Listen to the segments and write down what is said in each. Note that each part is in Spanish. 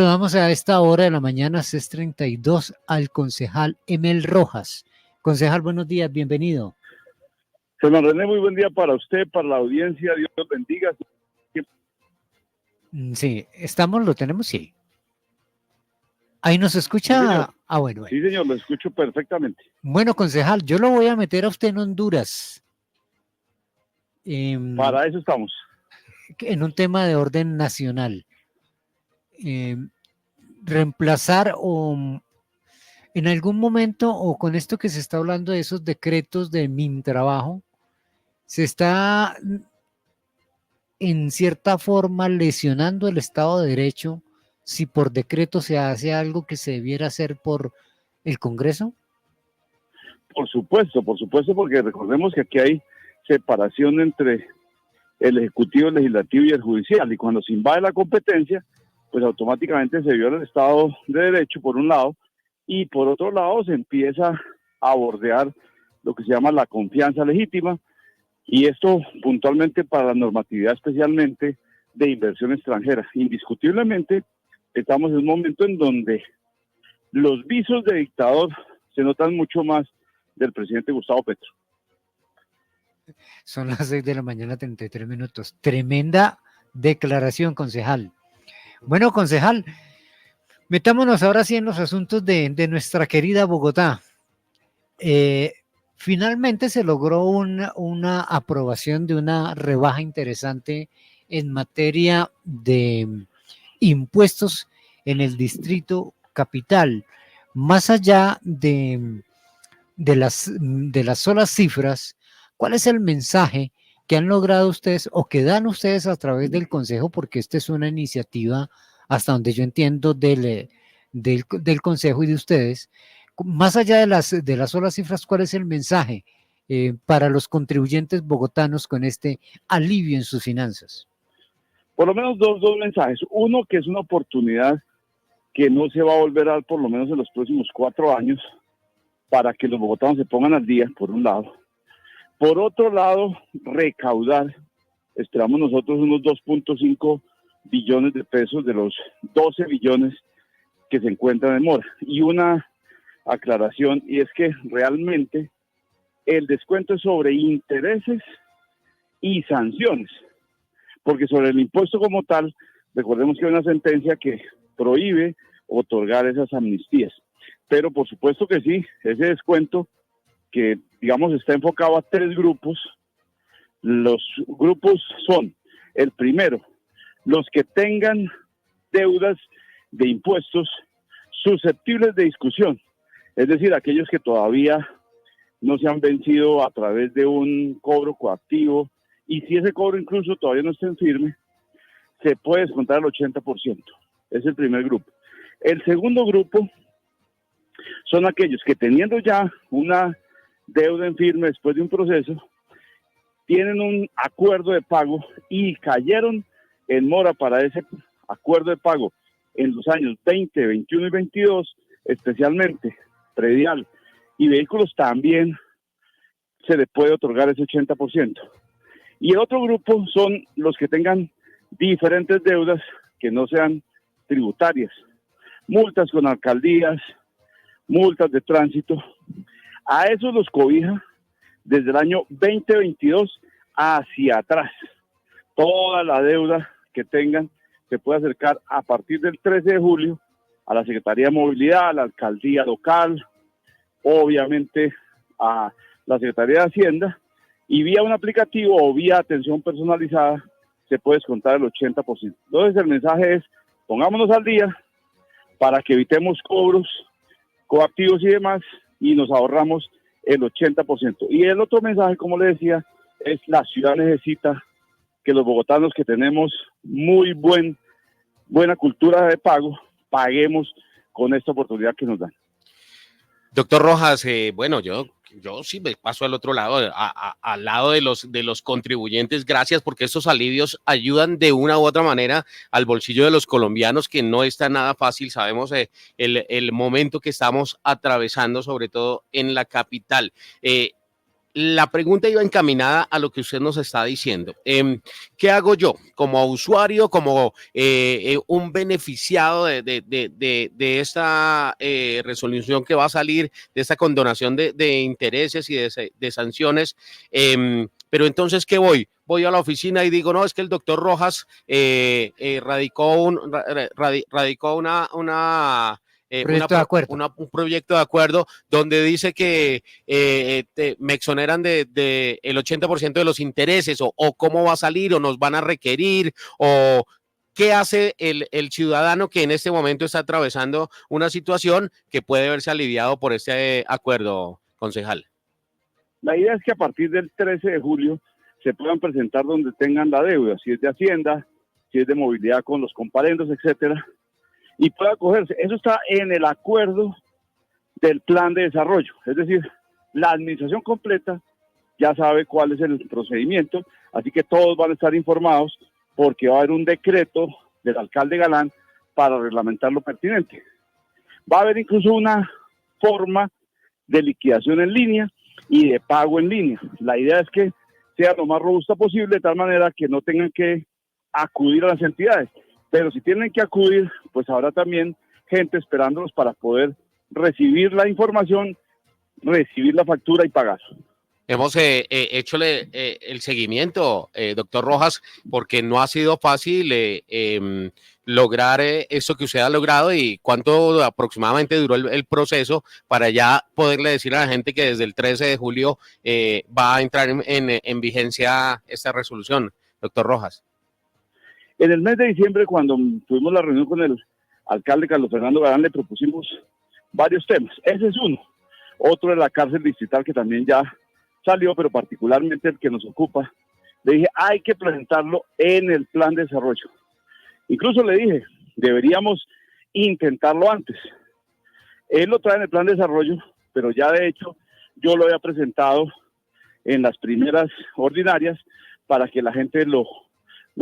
Saludamos a esta hora de la mañana, 6:32, al concejal Emel Rojas. Concejal, buenos días, bienvenido. Señor René, muy buen día para usted, para la audiencia, Dios los bendiga. Sí, lo tenemos, sí. Ahí nos escucha. Sí, Bueno. Sí, señor, lo escucho perfectamente. Bueno, concejal, yo lo voy a meter a usted en Honduras. Para eso estamos. En un tema de orden nacional. Reemplazar o en algún momento, o con esto que se está hablando de esos decretos de Mintrabajo, se está en cierta forma lesionando el Estado de Derecho si por decreto se hace algo que se debiera hacer por el Congreso. Por supuesto, porque recordemos que aquí hay separación entre el Ejecutivo, el Legislativo y el Judicial, y cuando se invade la competencia, pues automáticamente se viola el Estado de Derecho por un lado, y por otro lado se empieza a bordear lo que se llama la confianza legítima, y esto puntualmente para la normatividad especialmente de inversión extranjera. Indiscutiblemente estamos en un momento en donde los visos de dictador se notan mucho más del presidente Gustavo Petro. Son las 6 de la mañana, 33 minutos. Tremenda declaración, concejal. Bueno, concejal, metámonos ahora sí en los asuntos de nuestra querida Bogotá. Finalmente se logró una aprobación de una rebaja interesante en materia de impuestos en el distrito capital. Más allá de las solas cifras, ¿cuál es el mensaje que han logrado ustedes o que dan ustedes a través del Consejo? Porque esta es una iniciativa, hasta donde yo entiendo, del Consejo y de ustedes. Más allá de las solas cifras, ¿cuál es el mensaje para los contribuyentes bogotanos con este alivio en sus finanzas? Por lo menos dos mensajes. Uno, que es una oportunidad que no se va a volver a dar por lo menos en los próximos 4 años para que los bogotanos se pongan al día, por un lado. Por otro lado, recaudar, esperamos nosotros unos 2.5 billones de pesos de los 12 billones que se encuentran en mora. Y una aclaración, y es que realmente el descuento es sobre intereses y sanciones, porque sobre el impuesto como tal, recordemos que hay una sentencia que prohíbe otorgar esas amnistías. Pero por supuesto que sí, ese descuento que, digamos, está enfocado a 3 grupos. Los grupos son, el primero, los que tengan deudas de impuestos susceptibles de discusión, es decir, aquellos que todavía no se han vencido a través de un cobro coactivo, y si ese cobro incluso todavía no está en firme, se puede descontar el 80%. Es el primer grupo. El segundo grupo son aquellos que, teniendo ya una deuda en firme después de un proceso, tienen un acuerdo de pago y cayeron en mora para ese acuerdo de pago en los años 20, 21 y 22, especialmente predial y vehículos, también se le puede otorgar ese 80%. Y el otro grupo son los que tengan diferentes deudas que no sean tributarias, multas con alcaldías, multas de tránsito. A esos los cobija desde el año 2022 hacia atrás. Toda la deuda que tengan se puede acercar a partir del 13 de julio a la Secretaría de Movilidad, a la alcaldía local, obviamente a la Secretaría de Hacienda, y vía un aplicativo o vía atención personalizada se puede descontar el 80%. Entonces el mensaje es, pongámonos al día para que evitemos cobros coactivos y demás, y nos ahorramos el 80%. Y el otro mensaje, como le decía, es la ciudad necesita que los bogotanos que tenemos muy buena cultura de pago, paguemos con esta oportunidad que nos dan. Doctor Rojas, bueno, yo sí me paso al otro lado, al lado de los contribuyentes. Gracias, porque estos alivios ayudan de una u otra manera al bolsillo de los colombianos, que no está nada fácil. Sabemos el momento que estamos atravesando, sobre todo en la capital. la pregunta iba encaminada a lo que usted nos está diciendo. ¿Qué hago yo como usuario, como un beneficiado de esta resolución que va a salir, de esta condonación de intereses y de sanciones? Pero entonces, ¿qué voy? Voy a la oficina y digo, no, es que el doctor Rojas radicó Proyecto de acuerdo. un proyecto de acuerdo donde dice que me exoneran el 80% de los intereses, o cómo va a salir, o nos van a requerir, o qué hace el ciudadano que en este momento está atravesando una situación que puede verse aliviado por este acuerdo, concejal. La idea es que a partir del 13 de julio se puedan presentar donde tengan la deuda, si es de Hacienda, si es de movilidad con los comparendos, etcétera, y pueda acogerse. Eso está en el acuerdo del plan de desarrollo, es decir, la administración completa ya sabe cuál es el procedimiento, así que todos van a estar informados porque va a haber un decreto del alcalde Galán para reglamentar lo pertinente. Va a haber incluso una forma de liquidación en línea y de pago en línea. La idea es que sea lo más robusta posible, de tal manera que no tengan que acudir a las entidades. Pero si tienen que acudir, pues habrá también gente esperándolos para poder recibir la información, recibir la factura y pagar. Hemos hechole el seguimiento, doctor Rojas, porque no ha sido fácil lograr esto que usted ha logrado, y cuánto aproximadamente duró el proceso para ya poderle decir a la gente que desde el 13 de julio va a entrar en vigencia esta resolución, doctor Rojas. En el mes de diciembre, cuando tuvimos la reunión con el alcalde Carlos Fernando Galán, le propusimos varios temas. Ese es uno. Otro de la cárcel distrital, que también ya salió, pero particularmente el que nos ocupa. Le dije, hay que presentarlo en el plan de desarrollo. Incluso le dije, deberíamos intentarlo antes. Él lo trae en el plan de desarrollo, pero ya de hecho yo lo había presentado en las primeras ordinarias para que la gente lo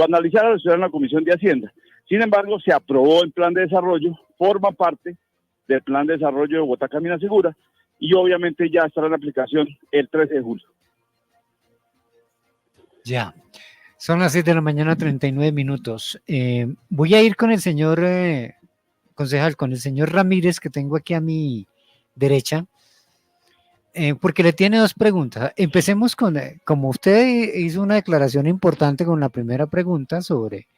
analizara, lo estudiara en la Comisión de Hacienda. Sin embargo, se aprobó el plan de desarrollo, forma parte del plan de desarrollo de Bogotá Camina Segura, y obviamente ya estará en aplicación el 13 de julio. Ya, son las 7 de la mañana, 39 minutos. Voy a ir con el señor concejal, con el señor Ramírez, que tengo aquí a mi derecha, porque le tiene dos preguntas. Empecemos con, como usted hizo una declaración importante con la primera pregunta sobre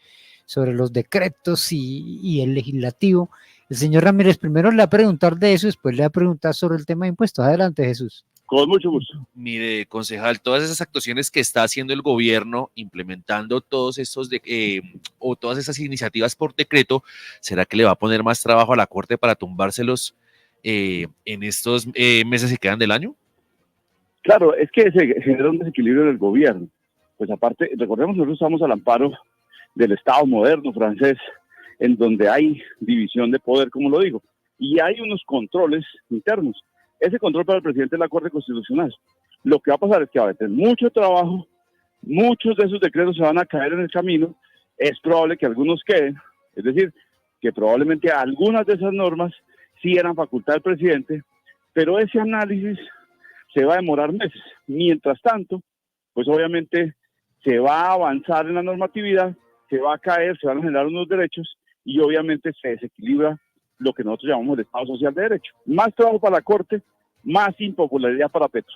los decretos y el legislativo. El señor Ramírez primero le va a preguntar de eso, después le va a preguntar sobre el tema de impuestos. Adelante, Jesús. Con mucho gusto. Mire, concejal, todas esas actuaciones que está haciendo el gobierno, implementando todos estos o todas esas iniciativas por decreto, ¿será que le va a poner más trabajo a la Corte para tumbárselos en estos meses que quedan del año? Claro, es que se genera un desequilibrio en el gobierno. Pues aparte, recordemos, nosotros estamos al amparo del Estado moderno francés, en donde hay división de poder, como lo digo, y hay unos controles internos. Ese control para el presidente de la Corte Constitucional. Lo que va a pasar es que va a tener mucho trabajo, muchos de esos decretos se van a caer en el camino, es probable que algunos queden, es decir, que probablemente algunas de esas normas sí eran facultad del presidente, pero ese análisis se va a demorar meses. Mientras tanto, pues obviamente se va a avanzar en la normatividad, se va a caer, se van a generar unos derechos y obviamente se desequilibra lo que nosotros llamamos el Estado Social de Derecho. Más trabajo para la Corte, más impopularidad para Petro.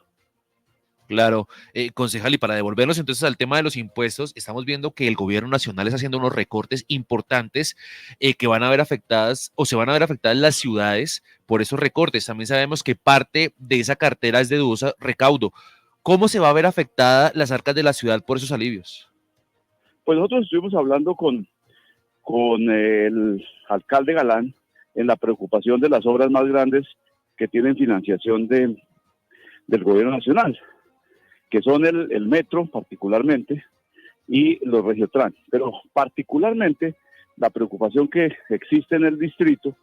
Claro, concejal, y para devolvernos entonces al tema de los impuestos, estamos viendo que el gobierno nacional está haciendo unos recortes importantes que van a ver afectadas o se van a ver afectadas las ciudades por esos recortes. También sabemos que parte de esa cartera es de dudoso recaudo. ¿Cómo se va a ver afectada las arcas de la ciudad por esos alivios? Pues nosotros estuvimos hablando con el alcalde Galán en la preocupación de las obras más grandes que tienen financiación del gobierno nacional, que son el metro particularmente y los Regiotran. Pero particularmente la preocupación que existe en el distrito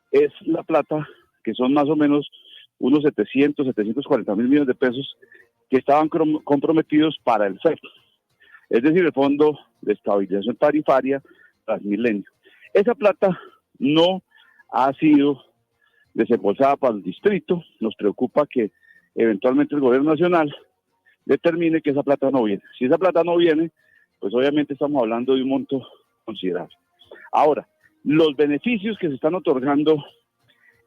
es la plata, que son más o menos unos 740 mil millones de pesos que estaban comprometidos para el FEP, es decir, el Fondo de Estabilización Tarifaria Transmilenio. Esa plata no ha sido desembolsada para el distrito. Nos preocupa que eventualmente el gobierno nacional determine que esa plata no viene. Si esa plata no viene, pues obviamente estamos hablando de un monto considerable. Ahora, los beneficios que se están otorgando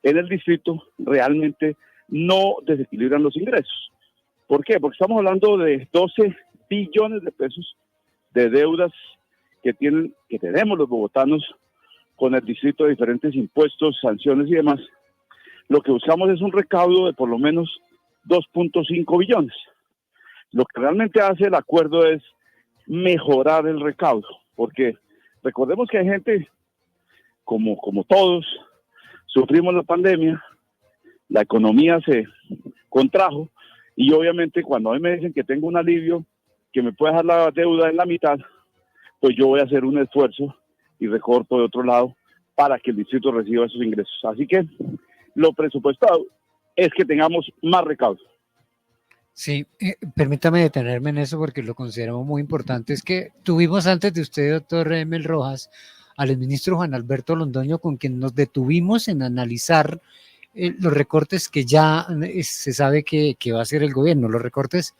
en el distrito realmente no desequilibran los ingresos. ¿Por qué? Porque estamos hablando de 12 billones de pesos de deudas que tenemos los bogotanos con el distrito de diferentes impuestos, sanciones y demás. Lo que buscamos es un recaudo de por lo menos 2.5 billones. Lo que realmente hace el acuerdo es mejorar el recaudo, porque recordemos que hay gente, como todos, sufrimos la pandemia, la economía se contrajo, y obviamente cuando a mí me dicen que tengo un alivio, que me puede dejar la deuda en la mitad, pues yo voy a hacer un esfuerzo y recorto de otro lado para que el distrito reciba esos ingresos. Así que lo presupuestado es que tengamos más recaudo. Sí, permítame detenerme en eso porque lo consideramos muy importante. Es que tuvimos antes de usted, doctor Emel Rojas, al ministro Juan Alberto Londoño, con quien nos detuvimos en analizar los recortes que ya se sabe que va a hacer el gobierno, los recortes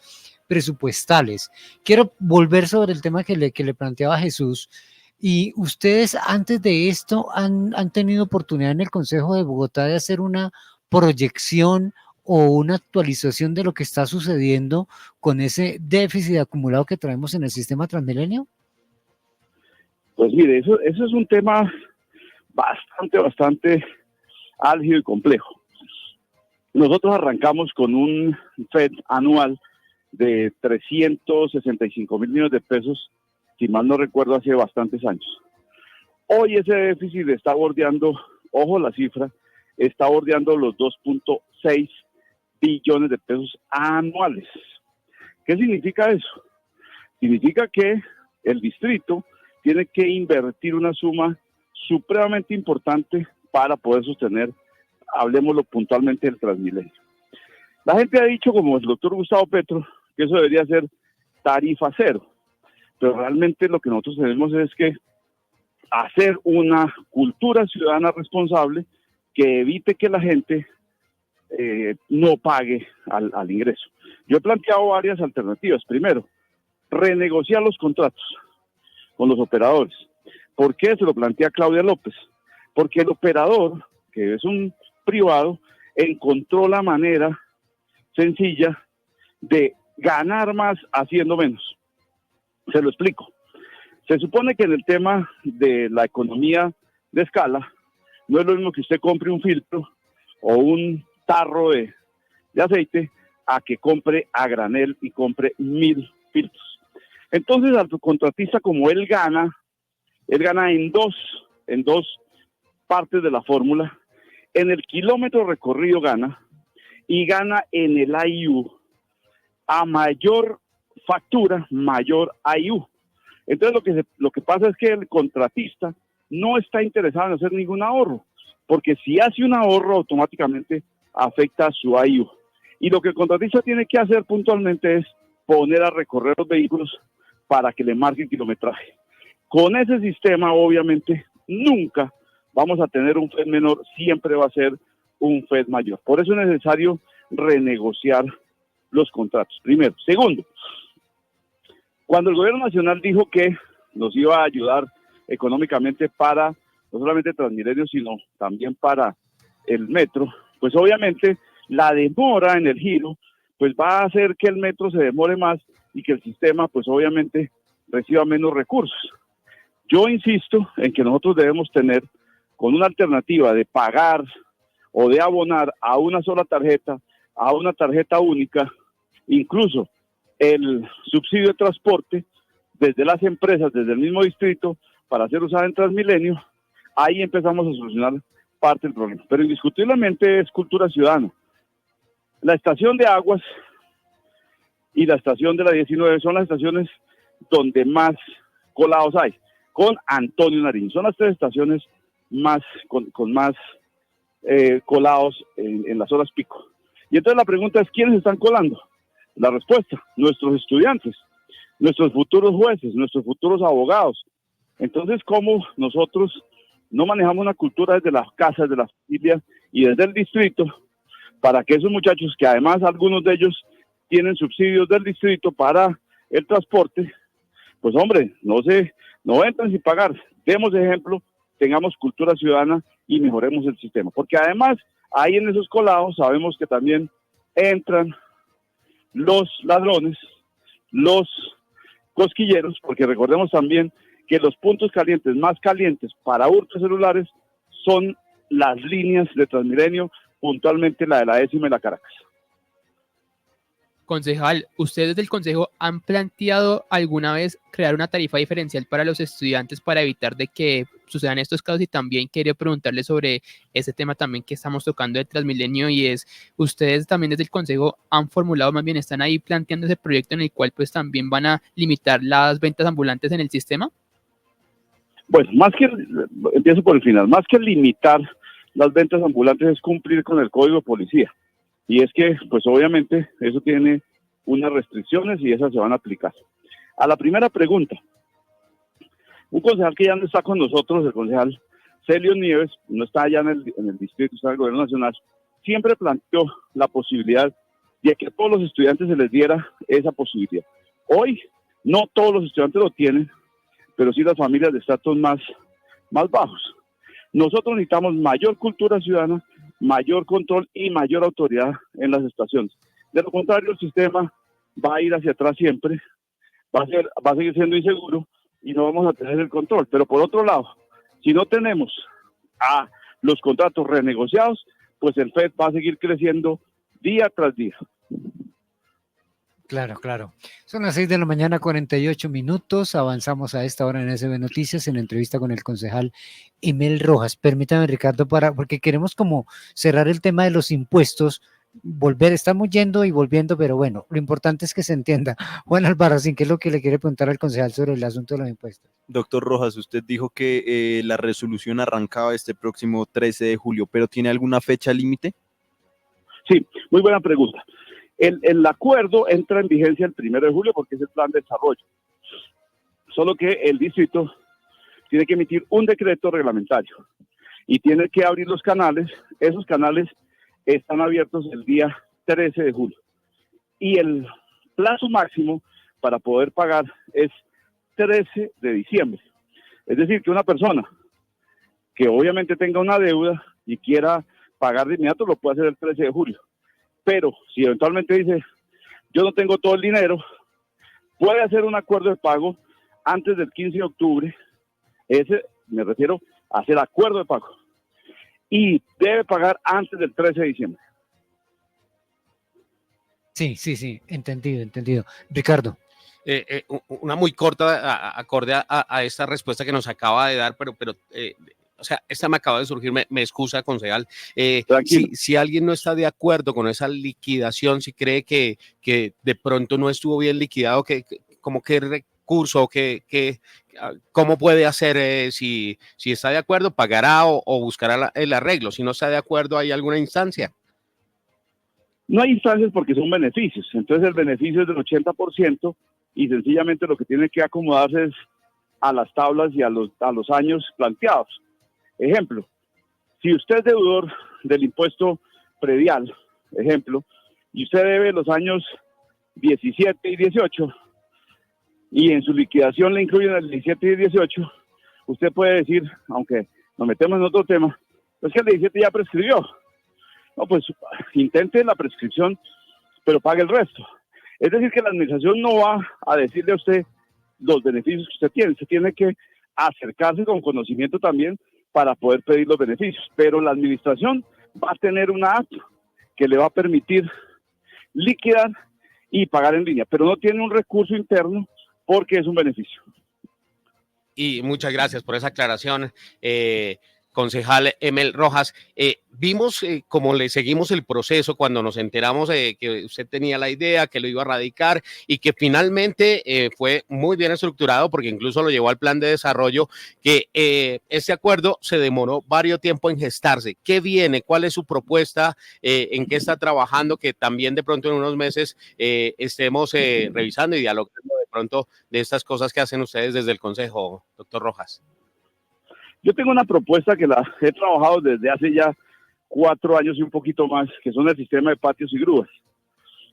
presupuestales. Quiero volver sobre el tema que le planteaba Jesús. Y ustedes antes de esto han tenido oportunidad en el Consejo de Bogotá de hacer una proyección o una actualización de lo que está sucediendo con ese déficit acumulado que traemos en el sistema Transmilenio? Pues mire, eso es un tema bastante álgido y complejo. Nosotros arrancamos con un FED anual de 365 mil millones de pesos, si mal no recuerdo, hace bastantes años. Hoy ese déficit está bordeando, ojo la cifra, está bordeando los 2.6 billones de pesos anuales. ¿Qué significa eso? Significa que el distrito tiene que invertir una suma supremamente importante para poder sostener, hablemoslo puntualmente, el Transmilenio. La gente ha dicho, como el doctor Gustavo Petro, que eso debería ser tarifa cero, pero realmente lo que nosotros tenemos es que hacer una cultura ciudadana responsable que evite que la gente no pague al ingreso. Yo he planteado varias alternativas. Primero, renegociar los contratos con los operadores. ¿Por qué? Se lo plantea Claudia López. Porque el operador, que es un privado, encontró la manera sencilla de ganar más haciendo menos. Se lo explico. Se supone que en el tema de la economía de escala, no es lo mismo que usted compre un filtro o un tarro de aceite a que compre a granel y compre 1000 filtros. Entonces al contratista, como él gana en dos partes de la fórmula. En el kilómetro recorrido gana, y gana en el IU. A mayor factura, mayor IU. Entonces lo que pasa es que el contratista no está interesado en hacer ningún ahorro, porque si hace un ahorro automáticamente afecta a su IU. Y lo que el contratista tiene que hacer puntualmente es poner a recorrer los vehículos para que le marque el kilometraje. Con ese sistema, obviamente, nunca vamos a tener un FED menor, siempre va a ser un FED mayor. Por eso es necesario renegociar los contratos, primero. Segundo, cuando el gobierno nacional dijo que nos iba a ayudar económicamente para, no solamente Transmilenio, sino también para el metro, pues obviamente la demora en el giro, pues va a hacer que el metro se demore más y que el sistema, pues obviamente, reciba menos recursos. Yo insisto en que nosotros debemos tener, con una alternativa de pagar o de abonar a una sola tarjeta, a una tarjeta única, incluso el subsidio de transporte desde las empresas, desde el mismo distrito, para ser usada en Transmilenio, ahí empezamos a solucionar parte del problema. Pero indiscutiblemente es cultura ciudadana. La estación de Aguas y la estación de la 19 son las estaciones donde más colados hay, con Antonio Nariño. Son las tres estaciones más con más colados en las horas pico. Y entonces la pregunta es, ¿quiénes están colando? La respuesta, nuestros estudiantes, nuestros futuros jueces, nuestros futuros abogados. Entonces, ¿cómo nosotros no manejamos una cultura desde las casas, de las familias y desde el distrito, para que esos muchachos, que además algunos de ellos tienen subsidios del distrito para el transporte, pues hombre, no entren sin pagar. Demos ejemplo, tengamos cultura ciudadana y mejoremos el sistema. Porque además, ahí en esos colados sabemos que también entran los ladrones, los cosquilleros, porque recordemos también que los puntos calientes más calientes para hurtos celulares son las líneas de Transmilenio, puntualmente la de la décima y la Caracas. Concejal, ¿ustedes del Consejo han planteado alguna vez crear una tarifa diferencial para los estudiantes para evitar de que sucedan estos casos? Y también quería preguntarle sobre ese tema también que estamos tocando de Transmilenio, y es, ¿ustedes también desde el Consejo han formulado, más bien están ahí planteando ese proyecto en el cual pues también van a limitar las ventas ambulantes en el sistema? Bueno, empiezo por el final, más que limitar las ventas ambulantes es cumplir con el Código de Policía. Y es que, pues obviamente, eso tiene unas restricciones y esas se van a aplicar. A la primera pregunta, un concejal que ya no está con nosotros, el concejal Celio Nieves, no está allá en el distrito, está en el gobierno nacional, siempre planteó la posibilidad de que a todos los estudiantes se les diera esa posibilidad. Hoy, no todos los estudiantes lo tienen, pero sí las familias de estratos más bajos. Nosotros necesitamos mayor cultura ciudadana, mayor control y mayor autoridad en las estaciones. De lo contrario, el sistema va a ir hacia atrás siempre, va a seguir siendo inseguro y no vamos a tener el control. Pero por otro lado, si no tenemos a los contratos renegociados, pues el FED va a seguir creciendo día tras día. Claro, claro. Son las 6 de la mañana, 48 minutos. Avanzamos a esta hora en SB Noticias en entrevista con el concejal Emel Rojas. Permítame, Ricardo, porque queremos como cerrar el tema de los impuestos, estamos yendo y volviendo, pero bueno, lo importante es que se entienda. Juan Albarracín, ¿qué es lo que le quiere preguntar al concejal sobre el asunto de los impuestos? Doctor Rojas, usted dijo que la resolución arrancaba este próximo 13 de julio, pero ¿tiene alguna fecha límite? Sí, muy buena pregunta. El acuerdo entra en vigencia el 1 de julio porque es el plan de desarrollo. Solo que el distrito tiene que emitir un decreto reglamentario y tiene que abrir los canales. Esos canales están abiertos el día 13 de julio. Y el plazo máximo para poder pagar es 13 de diciembre. Es decir, que una persona que obviamente tenga una deuda y quiera pagar de inmediato lo puede hacer el 13 de julio. Pero si eventualmente dice, yo no tengo todo el dinero, puede hacer un acuerdo de pago antes del 15 de octubre, me refiero a hacer acuerdo de pago, y debe pagar antes del 13 de diciembre. Sí, entendido. Ricardo. Una muy corta, acorde a esta respuesta que nos acaba de dar, pero o sea, esta me acaba de surgir, me excusa, concejal. Si alguien no está de acuerdo con esa liquidación, si cree que de pronto no estuvo bien liquidado, como qué recurso, cómo puede hacer, si está de acuerdo, pagará o buscará el arreglo. Si no está de acuerdo, ¿hay alguna instancia? No hay instancias porque son beneficios. Entonces el beneficio es del 80% y sencillamente lo que tiene que acomodarse es a las tablas y a los años planteados. Ejemplo, si usted es deudor del impuesto predial, ejemplo, y usted debe los años 17 y 18, y en su liquidación le incluyen el 17 y 18, usted puede decir, aunque nos metemos en otro tema, es que el 17 ya prescribió. No, pues intente la prescripción, pero pague el resto. Es decir, que la administración no va a decirle a usted los beneficios que usted tiene que acercarse con conocimiento también para poder pedir los beneficios, pero la administración va a tener una app que le va a permitir liquidar y pagar en línea, pero no tiene un recurso interno porque es un beneficio. Y muchas gracias por esa aclaración, concejal Emel Rojas. Vimos cómo le seguimos el proceso cuando nos enteramos que usted tenía la idea, que lo iba a radicar y que finalmente fue muy bien estructurado porque incluso lo llevó al plan de desarrollo, que este acuerdo se demoró varios tiempo en gestarse. ¿Qué viene? ¿Cuál es su propuesta? ¿En qué está trabajando? Que también de pronto en unos meses estemos revisando y dialogando de pronto de estas cosas que hacen ustedes desde el Consejo, doctor Rojas. Yo tengo una propuesta que la he trabajado desde hace ya 4 años y un poquito más, que son el sistema de patios y grúas.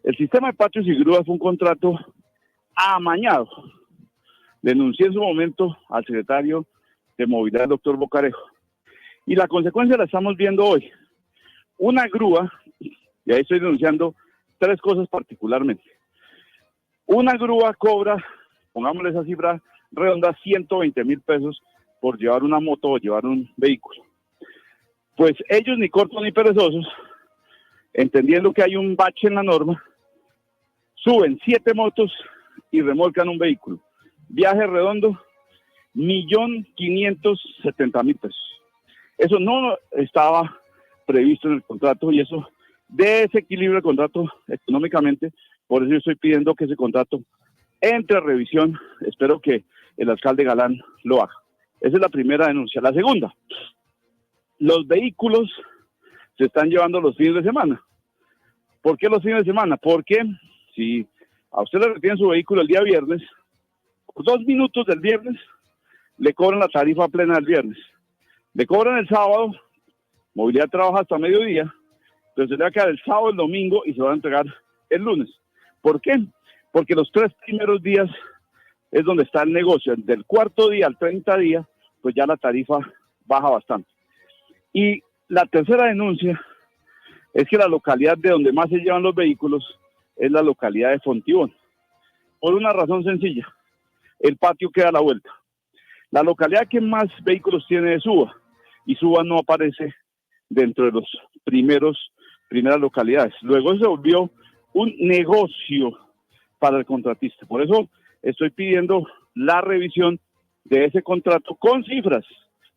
El sistema de patios y grúas fue un contrato amañado. Denuncié en su momento al secretario de Movilidad, el doctor Bocarejo. Y la consecuencia la estamos viendo hoy. Una grúa, y ahí estoy denunciando 3 cosas particularmente. Una grúa cobra, pongámosle esa cifra redonda, 120.000 pesos por llevar una moto o llevar un vehículo. Pues ellos, ni cortos ni perezosos, entendiendo que hay un bache en la norma, suben 7 motos y remolcan un vehículo. Viaje redondo, 1.570.000 pesos. Eso no estaba previsto en el contrato y eso desequilibra el contrato económicamente. Por eso yo estoy pidiendo que ese contrato entre a revisión. Espero que el alcalde Galán lo haga. Esa es la primera denuncia. La segunda, los vehículos se están llevando los fines de semana. ¿Por qué los fines de semana? Porque si a usted le retienen su vehículo el día viernes, por 2 minutos del viernes, le cobran la tarifa plena del viernes. Le cobran el sábado, movilidad trabaja hasta mediodía, pero se le va a quedar el sábado, el domingo y se va a entregar el lunes. ¿Por qué? Porque los 3 primeros días es donde está el negocio. Del 4º día al 30 día, pues ya la tarifa baja bastante. Y la tercera denuncia es que la localidad de donde más se llevan los vehículos es la localidad de Fontibón. Por una razón sencilla, el patio queda a la vuelta. La localidad que más vehículos tiene es Suba, y Suba no aparece dentro de los primeras localidades. Luego se volvió un negocio para el contratista. Por eso estoy pidiendo la revisión de ese contrato con cifras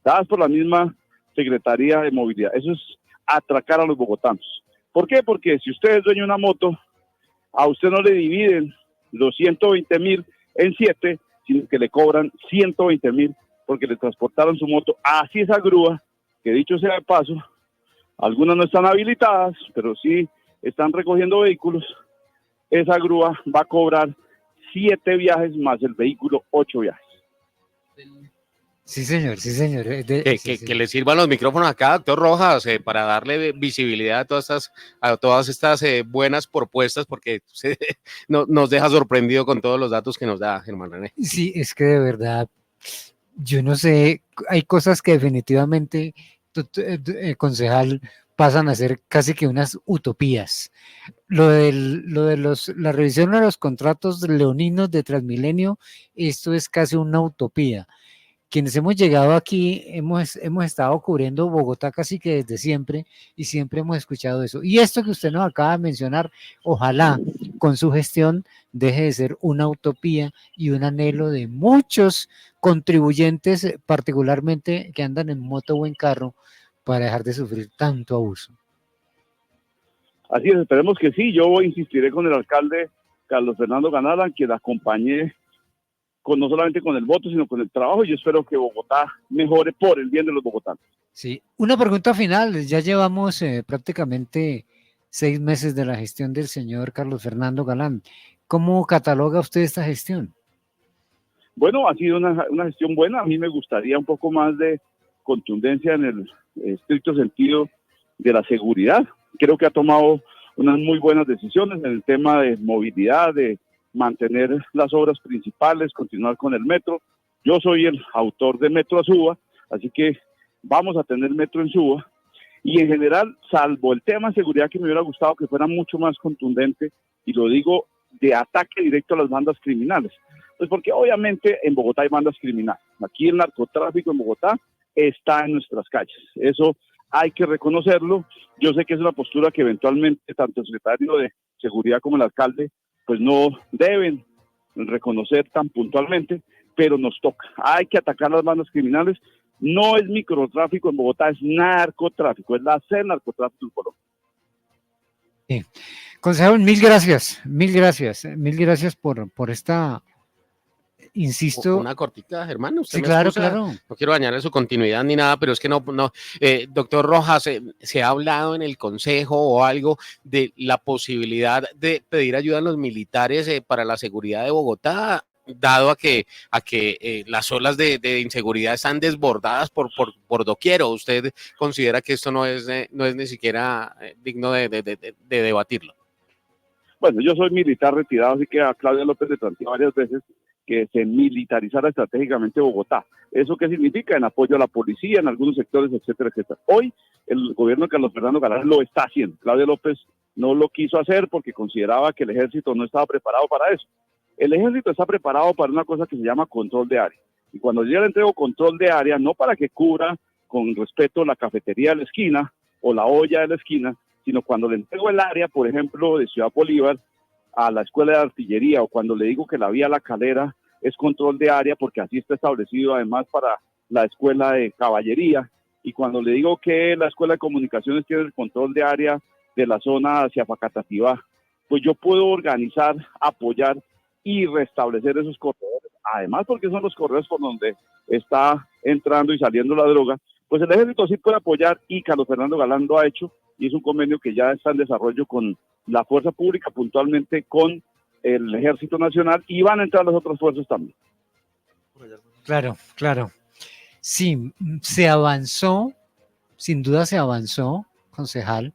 dadas por la misma Secretaría de Movilidad. Eso es atracar a los bogotanos. ¿Por qué? Porque si usted es dueño de una moto, a usted no le dividen los 120.000 en 7, sino que le cobran 120.000 porque le transportaron su moto. Así esa grúa, que dicho sea de paso, algunas no están habilitadas, pero sí están recogiendo vehículos. Esa grúa va a cobrar 7 viajes más el vehículo, 8 viajes. Sí, señor, sí, señor. Que le sirvan los micrófonos acá, doctor Rojas, para darle visibilidad a todas estas buenas propuestas, porque nos deja sorprendido con todos los datos que nos da Germán René. Sí, es que de verdad, yo no sé, hay cosas que definitivamente, concejal, pasan a ser casi que unas utopías. Lo de la revisión de los contratos leoninos de Transmilenio, esto es casi una utopía. Quienes hemos llegado aquí hemos estado cubriendo Bogotá casi que desde siempre y siempre hemos escuchado eso. Y esto que usted nos acaba de mencionar, ojalá con su gestión deje de ser una utopía y un anhelo de muchos contribuyentes, particularmente que andan en moto o en carro, para dejar de sufrir tanto abuso. Así es, esperemos que sí. Yo insistiré con el alcalde Carlos Fernando Galán, que la acompañe no solamente con el voto, sino con el trabajo. Yo espero que Bogotá mejore por el bien de los bogotanos. Sí, una pregunta final. Ya llevamos prácticamente 6 meses de la gestión del señor Carlos Fernando Galán. ¿Cómo cataloga usted esta gestión? Bueno, ha sido una gestión buena. A mí me gustaría un poco más de contundencia en el estricto sentido de la seguridad. Creo que ha tomado unas muy buenas decisiones en el tema de movilidad, de mantener las obras principales, continuar con el metro. Yo soy el autor de Metro a Suba, así que vamos a tener metro en Suba. Y en general, salvo el tema de seguridad, que me hubiera gustado que fuera mucho más contundente, y lo digo de ataque directo a las bandas criminales. Pues porque obviamente en Bogotá hay bandas criminales. Aquí el narcotráfico en Bogotá está en nuestras calles. Eso hay que reconocerlo. Yo sé que es una postura que eventualmente tanto el secretario de Seguridad como el alcalde pues no deben reconocer tan puntualmente, pero nos toca. Hay que atacar las bandas criminales. No es microtráfico en Bogotá, es narcotráfico, es la C narcotráfico en Colombia. Sí. Concejal, mil gracias por esta, insisto. Una cortica, Germán. Sí, claro, claro. No quiero dañarle su continuidad ni nada, pero es que no, doctor Rojas, ¿se ha hablado en el consejo o algo de la posibilidad de pedir ayuda a los militares para la seguridad de Bogotá, dado a que las olas de inseguridad están desbordadas por doquier? ¿O usted considera que esto no es ni siquiera digno de debatirlo? Bueno, yo soy militar retirado, así que a Claudia López le planteé varias veces que se militarizara estratégicamente Bogotá. ¿Eso qué significa? En apoyo a la policía, en algunos sectores, etcétera, etcétera. Hoy el gobierno de Carlos Fernando Galán lo está haciendo. Claudia López no lo quiso hacer porque consideraba que el ejército no estaba preparado para eso. El ejército está preparado para una cosa que se llama control de área. Y cuando yo le entrego control de área, no para que cubra con respeto la cafetería de la esquina o la olla de la esquina, sino cuando le entrego el área, por ejemplo, de Ciudad Bolívar a la escuela de artillería, o cuando le digo que la vía La Calera es control de área, porque así está establecido además para la escuela de caballería, y cuando le digo que la escuela de comunicaciones tiene el control de área de la zona hacia Facatativá, pues yo puedo organizar, apoyar y restablecer esos corredores, además porque son los corredores por donde está entrando y saliendo la droga, pues el ejército sí puede apoyar, y Carlos Fernando Galán lo ha hecho, y es un convenio que ya está en desarrollo con la fuerza pública, puntualmente con el Ejército Nacional, y van a entrar las otras fuerzas también. Claro, claro. Sí, se avanzó, sin duda se avanzó, concejal,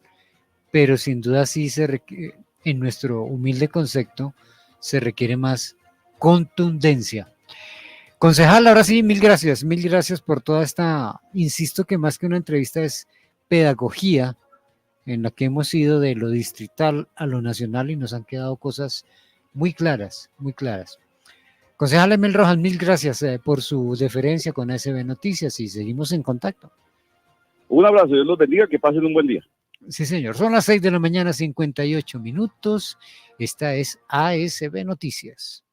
pero sin duda sí en nuestro humilde concepto, se requiere más contundencia. Concejal, ahora sí, mil gracias por toda esta, insisto que más que una entrevista es pedagogía, en la que hemos ido de lo distrital a lo nacional y nos han quedado cosas muy claras, muy claras. Concejal Emel Rojas, mil gracias por su deferencia con ASB Noticias y seguimos en contacto. Un abrazo, Dios los bendiga, que pasen un buen día. Sí, señor. Son las 6 de la mañana, 58 minutos. Esta es ASB Noticias.